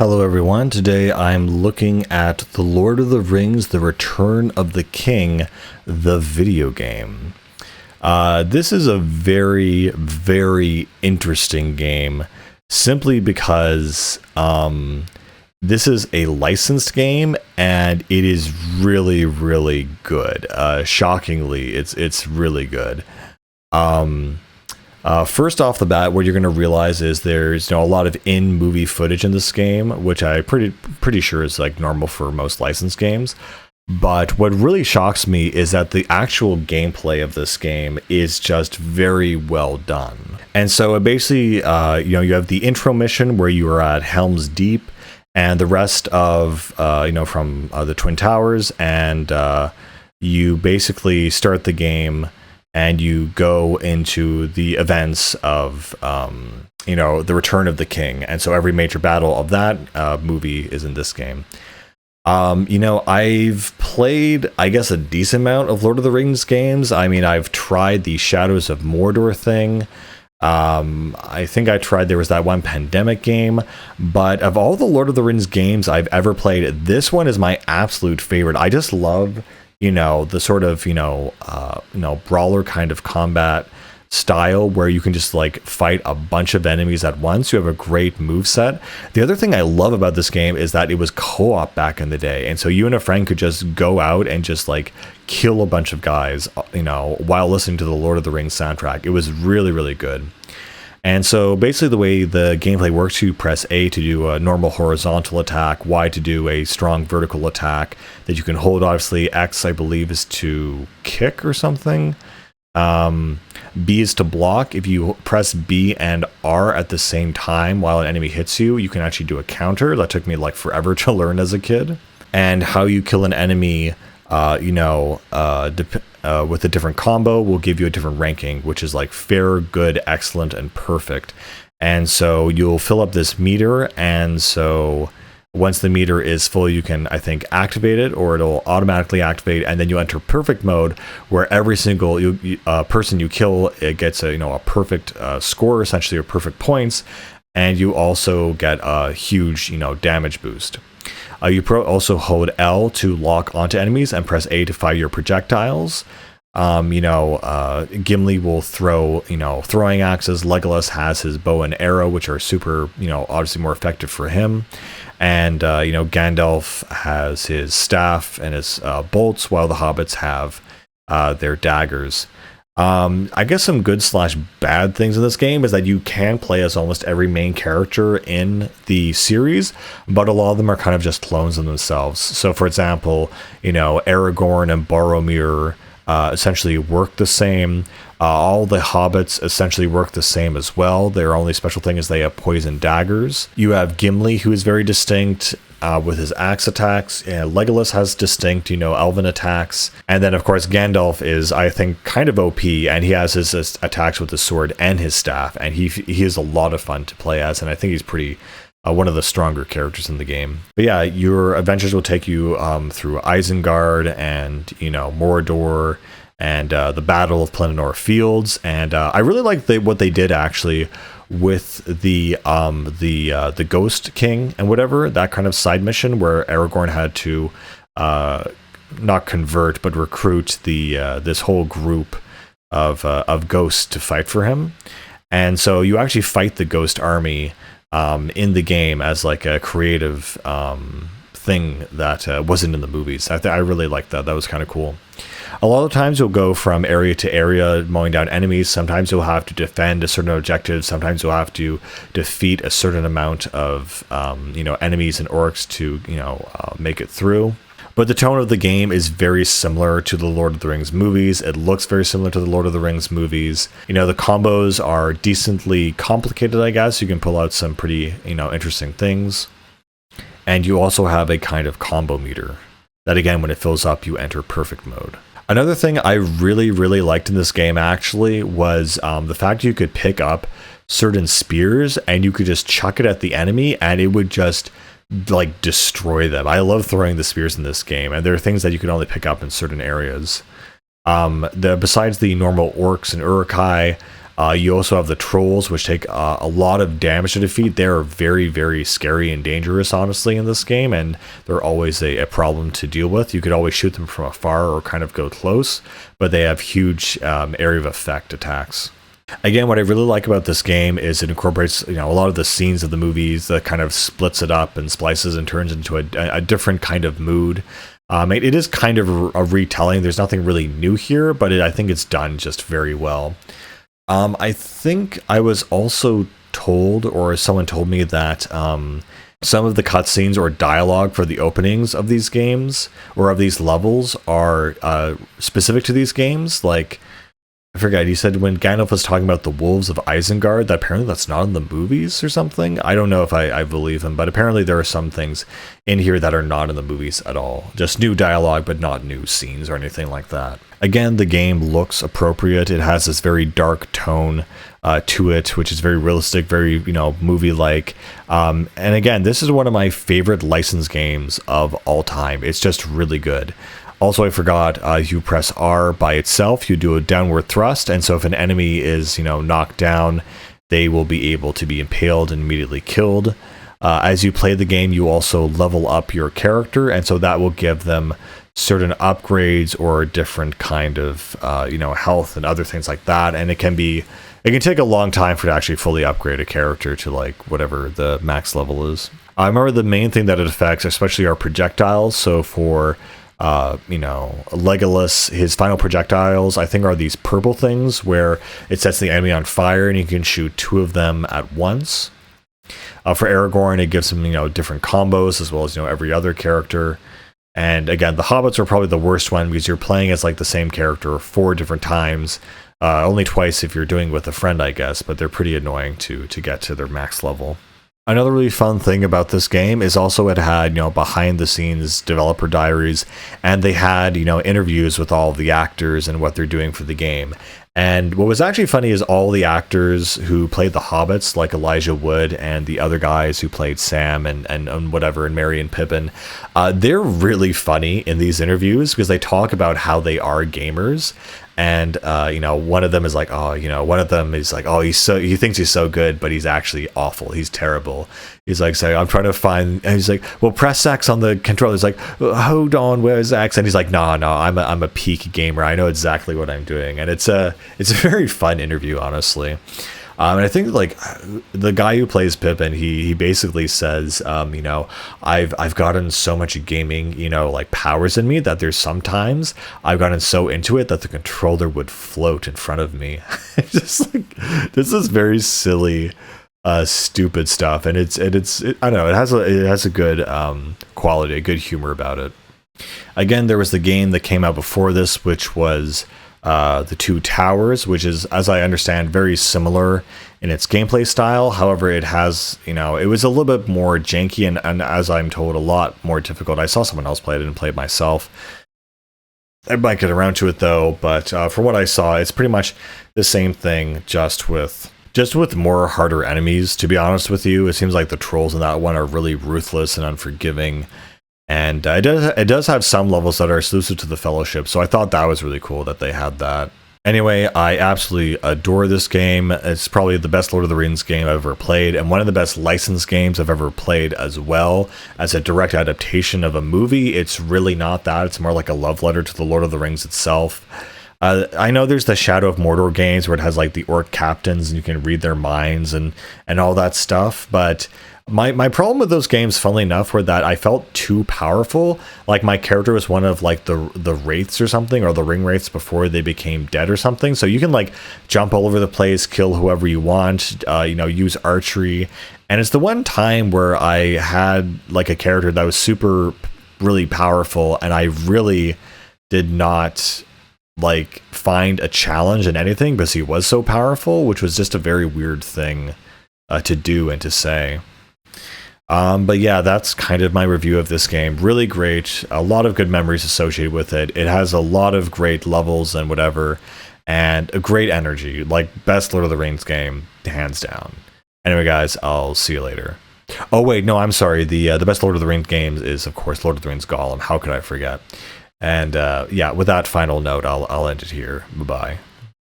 Hello everyone, today I'm looking at The Lord of the Rings, The Return of the King, the video game. This is a very, very interesting game, simply because this is a licensed game, and it is really, really good. Shockingly, it's really good. First off the bat, what you're going to realize is there's a lot of in-movie footage in this game, which I pretty sure is like normal for most licensed games. But what really shocks me is that the actual gameplay of this game is just very well done. And so it basically, you have the intro mission where you are at Helm's Deep, and the rest of, from the Twin Towers, and you basically start the game and you go into the events of, the Return of the King. And so every major battle of that movie is in this game. I've played, I guess, a decent amount of Lord of the Rings games. I mean, I've tried the Shadows of Mordor thing. I think there was that one Pandemic game. But of all the Lord of the Rings games I've ever played, this one is my absolute favorite. I just love the sort of, brawler kind of combat style where you can just like fight a bunch of enemies at once. You have a great moveset. The other thing I love about this game is that it was co-op back in the day. And so you and a friend could just go out and just like kill a bunch of guys, while listening to the Lord of the Rings soundtrack. It was really, really good. And so basically the way the gameplay works, you press A to do a normal horizontal attack, Y to do a strong vertical attack that you can hold. Obviously, X, I believe, is to kick or something. B is to block. If you press B and R at the same time while an enemy hits you, you can actually do a counter. That took me like forever to learn as a kid. And how you kill an enemy, with a different combo will give you a different ranking, which is like fair, good, excellent, and perfect. And so you'll fill up this meter, and so once the meter is full, you can, I think, activate it, or it'll automatically activate, and then you enter perfect mode, where every single person you kill, it gets a perfect score, essentially, or perfect points, and you also get a huge damage boost. You also hold L to lock onto enemies and press A to fire your projectiles. Gimli will throw, throwing axes. Legolas has his bow and arrow, which are super, obviously more effective for him. And, Gandalf has his staff and his bolts, while the hobbits have their daggers. I guess some good/bad things in this game is that you can play as almost every main character in the series, but a lot of them are kind of just clones of themselves. So, for example, Aragorn and Boromir essentially work the same. All the hobbits essentially work the same as well. Their only special thing is they have poison daggers. You have Gimli, who is very distinct with his axe attacks. Legolas has distinct, elven attacks. And then, of course, Gandalf is, I think, kind of OP, and he has his attacks with his sword and his staff, and he is a lot of fun to play as, and I think he's pretty one of the stronger characters in the game. But yeah, your adventures will take you through Isengard and, Mordor, and the Battle of Pelennor Fields. And I really like what they did, actually, with the Ghost King and whatever, that kind of side mission where Aragorn had to not convert but recruit this whole group of ghosts to fight for him. And so you actually fight the ghost army in the game as like a creative thing that wasn't in the movies. I really liked that. That was kind of cool. A lot of times you'll go from area to area mowing down enemies. Sometimes you'll have to defend a certain objective. Sometimes you'll have to defeat a certain amount of enemies and orcs to make it through. But the tone of the game is very similar to the Lord of the Rings movies. It looks very similar to the Lord of the Rings movies. The combos are decently complicated, I guess. You can pull out some pretty interesting things. And you also have a kind of combo meter that, again, when it fills up, you enter perfect mode. Another thing I really, really liked in this game, actually, was the fact you could pick up certain spears and you could just chuck it at the enemy and it would just like destroy them. I love throwing the spears in this game, and there are things that you can only pick up in certain areas. Besides the normal orcs and urukai, You also have the trolls, which take a lot of damage to defeat. They're very, very scary and dangerous, honestly, in this game, and they're always a problem to deal with. You could always shoot them from afar or kind of go close, but they have huge area of effect attacks. Again, what I really like about this game is it incorporates, a lot of the scenes of the movies that kind of splits it up and splices and turns into a different kind of mood. It is kind of a retelling. There's nothing really new here, but I think it's done just very well. I think I was also told, or someone told me, that some of the cutscenes or dialogue for the openings of these games or of these levels are specific to these games. Like, I forget, he said when Gandalf was talking about the wolves of Isengard, that apparently that's not in the movies or something. I don't know if I believe him, but apparently there are some things in here that are not in the movies at all. Just new dialogue, but not new scenes or anything like that. Again, the game looks appropriate. It has this very dark tone to it, which is very realistic, very, movie-like. And again, this is one of my favorite licensed games of all time. It's just really good. Also, I forgot, you press R by itself, you do a downward thrust, and so if an enemy is, knocked down, they will be able to be impaled and immediately killed. As you play the game, you also level up your character, and so that will give them certain upgrades or a different kind of, health and other things like that, and it can take a long time for it to actually fully upgrade a character to, like, whatever the max level is. I remember the main thing that it affects, especially our projectiles, so for Legolas, his final projectiles, I think, are these purple things where it sets the enemy on fire and you can shoot 2 of them at once. For Aragorn, it gives him, different combos as well as, every other character. And again, the hobbits are probably the worst one because you're playing as, like, the same character 4 different times. Only twice if you're doing it with a friend, I guess, but they're pretty annoying to get to their max level. Another really fun thing about this game is also it had, behind the scenes developer diaries, and they had, interviews with all of the actors and what they're doing for the game. And what was actually funny is all the actors who played the hobbits, like Elijah Wood and the other guys who played Sam and whatever, and Merry and Pippin, they're really funny in these interviews because they talk about how they are gamers. And, one of them is like, he thinks he's so good, but he's actually awful. He's terrible. He's like, saying, I'm trying to find, and he's like, well, press X on the controller. He's like, hold on, where's X? And he's like, no, I'm a peak gamer. I know exactly what I'm doing. And it's a very fun interview, honestly. And I think, like, the guy who plays Pippin, he basically says, I've gotten so much gaming, like, powers in me that there's sometimes I've gotten so into it that the controller would float in front of me. It's just like, this is very silly, stupid stuff, and it's I don't know, it has a good quality, a good humor about it. Again, there was the game that came out before this, which was The Two Towers, which is, as I understand, very similar in its gameplay style. However, it has, it was a little bit more janky and as I'm told, a lot more difficult. I saw someone else play it and play it myself. I might get around to it though, but from what I saw, it's pretty much the same thing, just with more harder enemies, to be honest with you. It seems like the trolls in that one are really ruthless and unforgiving. And it does have some levels that are exclusive to the Fellowship, so I thought that was really cool that they had that. Anyway, I absolutely adore this game. It's probably the best Lord of the Rings game I've ever played, and one of the best licensed games I've ever played as well. As a direct adaptation of a movie, it's really not that. It's more like a love letter to the Lord of the Rings itself. I know there's the Shadow of Mordor games where it has, like, the orc captains and you can read their minds and all that stuff, but my problem with those games, funnily enough, were that I felt too powerful. Like, my character was one of, like, the wraiths or something, or the ring wraiths before they became dead or something. So you can, like, jump all over the place, kill whoever you want, use archery. And it's the one time where I had, like, a character that was really powerful, and I really did not, like, find a challenge in anything because he was so powerful, which was just a very weird thing to do and to say. But yeah, that's kind of my review of this game. Really great. A lot of good memories associated with it. It has a lot of great levels and whatever, and a great energy. Like, best Lord of the Rings game, hands down. Anyway, guys, I'll see you later. Oh wait, no, I'm sorry. The best Lord of the Rings games is, of course, Lord of the Rings Gollum. How could I forget? And yeah, with that final note, I'll end it here. Bye-bye.